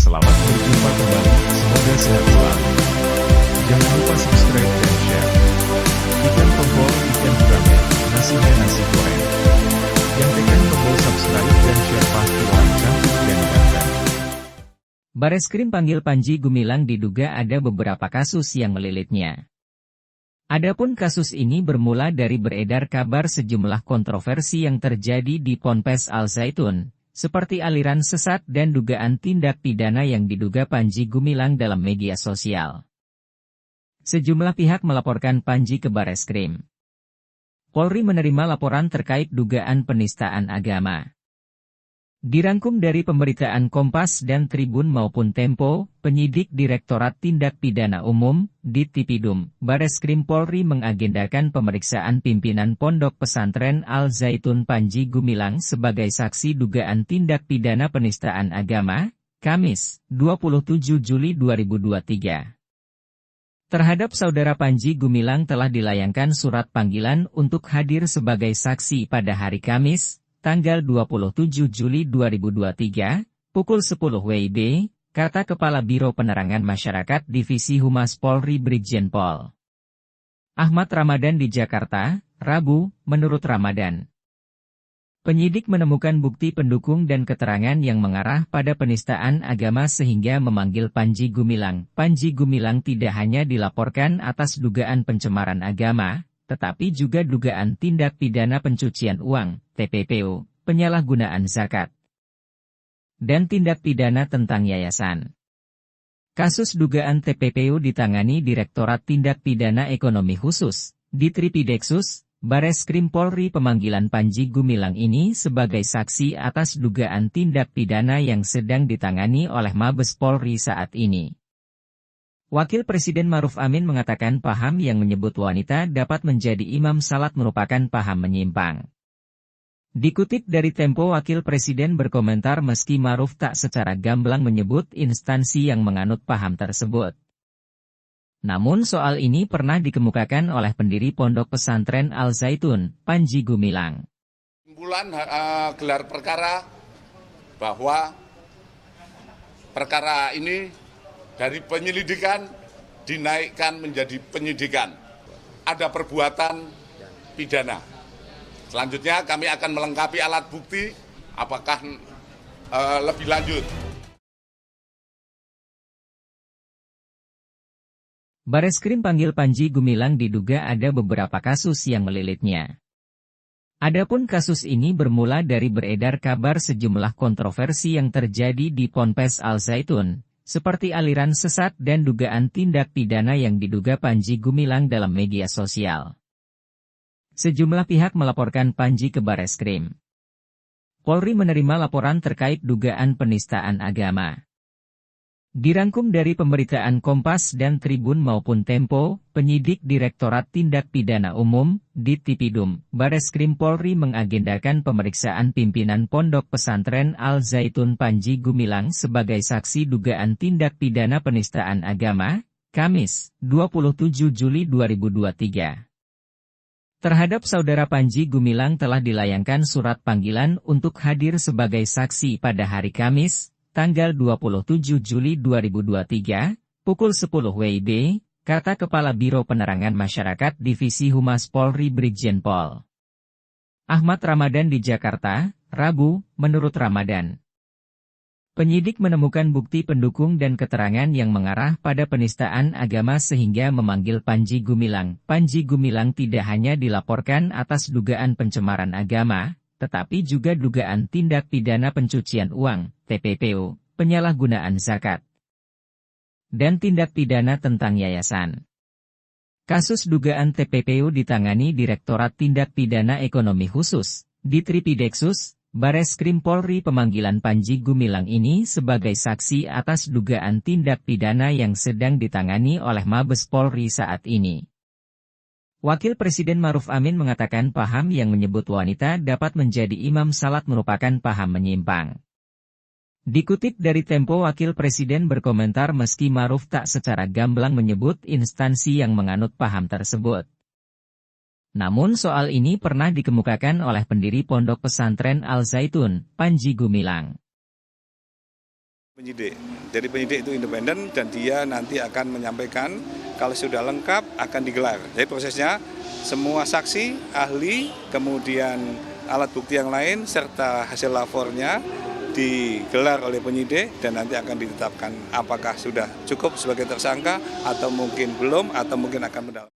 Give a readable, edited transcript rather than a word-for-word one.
selamat berjumpa kembali, semoga sehat selalu. Jangan lupa subscribe dan share. Ikan tombol, ikan gurame, nasinya nasi goreng. Yang tekan tombol subscribe dan share pasti orang cantik dan ganteng. Bareskrim panggil Panji Gumilang diduga ada beberapa kasus yang melilitnya. Adapun kasus ini bermula dari beredar kabar sejumlah kontroversi yang terjadi di Ponpes Al Zaitun, seperti aliran sesat dan dugaan tindak pidana yang diduga Panji Gumilang dalam media sosial. Sejumlah pihak melaporkan Panji ke Bareskrim. Polri menerima laporan terkait dugaan penistaan agama. Dirangkum dari pemberitaan Kompas dan Tribun maupun Tempo, penyidik Direktorat Tindak Pidana Umum, Dittipidum, Bareskrim Polri mengagendakan pemeriksaan pimpinan Pondok Pesantren Al Zaitun Panji Gumilang sebagai saksi dugaan tindak pidana penistaan agama, Kamis, 27 Juli 2023. Terhadap saudara Panji Gumilang telah dilayangkan surat panggilan untuk hadir sebagai saksi pada hari Kamis, tanggal 27 Juli 2023, pukul 10 WIB, kata Kepala Biro Penerangan Masyarakat Divisi Humas Polri Brigjen Pol Ahmad Ramadan di Jakarta, Rabu, menurut Ramadan. Penyidik menemukan bukti pendukung dan keterangan yang mengarah pada penistaan agama sehingga memanggil Panji Gumilang. Panji Gumilang tidak hanya dilaporkan atas dugaan pencemaran agama, tetapi juga dugaan tindak pidana pencucian uang, TPPU, penyalahgunaan zakat, dan tindak pidana tentang yayasan. Kasus dugaan TPPU ditangani Direktorat Tindak Pidana Ekonomi Khusus, Ditripideksus, Bareskrim Polri. Pemanggilan Panji Gumilang ini sebagai saksi atas dugaan tindak pidana yang sedang ditangani oleh Mabes Polri saat ini. Wakil Presiden Maruf Amin mengatakan paham yang menyebut wanita dapat menjadi imam salat merupakan paham menyimpang. Dikutip dari Tempo, Wakil Presiden berkomentar meski Maruf tak secara gamblang menyebut instansi yang menganut paham tersebut. Namun soal ini pernah dikemukakan oleh pendiri Pondok Pesantren Al Zaitun, Panji Gumilang. Kesimpulan gelar perkara bahwa perkara ini dari penyelidikan dinaikkan menjadi penyidikan. Ada perbuatan pidana. Selanjutnya kami akan melengkapi alat bukti apakah lebih lanjut. Bareskrim panggil Panji Gumilang diduga ada beberapa kasus yang melilitnya. Adapun kasus ini bermula dari beredar kabar sejumlah kontroversi yang terjadi di Ponpes Al Zaitun, seperti aliran sesat dan dugaan tindak pidana yang diduga Panji Gumilang dalam media sosial. Sejumlah pihak melaporkan Panji ke Bareskrim. Polri menerima laporan terkait dugaan penistaan agama. Dirangkum dari pemberitaan Kompas dan Tribun maupun Tempo, penyidik Direktorat Tindak Pidana Umum, Dittipidum, Bareskrim Polri mengagendakan pemeriksaan pimpinan Pondok Pesantren Al Zaitun Panji Gumilang sebagai saksi dugaan tindak pidana penistaan agama, Kamis, 27 Juli 2023. Terhadap saudara Panji Gumilang telah dilayangkan surat panggilan untuk hadir sebagai saksi pada hari Kamis, tanggal 27 Juli 2023, pukul 10 WIB, kata Kepala Biro Penerangan Masyarakat Divisi Humas Polri Brigjen Pol Ahmad Ramadan di Jakarta, Rabu, menurut Ramadan. Penyidik menemukan bukti pendukung dan keterangan yang mengarah pada penistaan agama sehingga memanggil Panji Gumilang. Panji Gumilang tidak hanya dilaporkan atas dugaan pencemaran agama, tetapi juga dugaan tindak pidana pencucian uang, TPPU, penyalahgunaan zakat, dan tindak pidana tentang yayasan. Kasus dugaan TPPU ditangani Direktorat Tindak Pidana Ekonomi Khusus, Ditripideksus, Bareskrim Polri. Pemanggilan Panji Gumilang ini sebagai saksi atas dugaan tindak pidana yang sedang ditangani oleh Mabes Polri saat ini. Wakil Presiden Maruf Amin mengatakan paham yang menyebut wanita dapat menjadi imam salat merupakan paham menyimpang. Dikutip dari Tempo, Wakil Presiden berkomentar meski Maruf tak secara gamblang menyebut instansi yang menganut paham tersebut. Namun soal ini pernah dikemukakan oleh pendiri Pondok Pesantren Al Zaitun, Panji Gumilang. Penyidik. Jadi penyidik itu independen dan dia nanti akan menyampaikan kalau sudah lengkap akan digelar. Jadi prosesnya semua saksi, ahli, kemudian alat bukti yang lain serta hasil lapornya digelar oleh penyidik dan nanti akan ditetapkan apakah sudah cukup sebagai tersangka atau mungkin belum atau mungkin akan mendalami.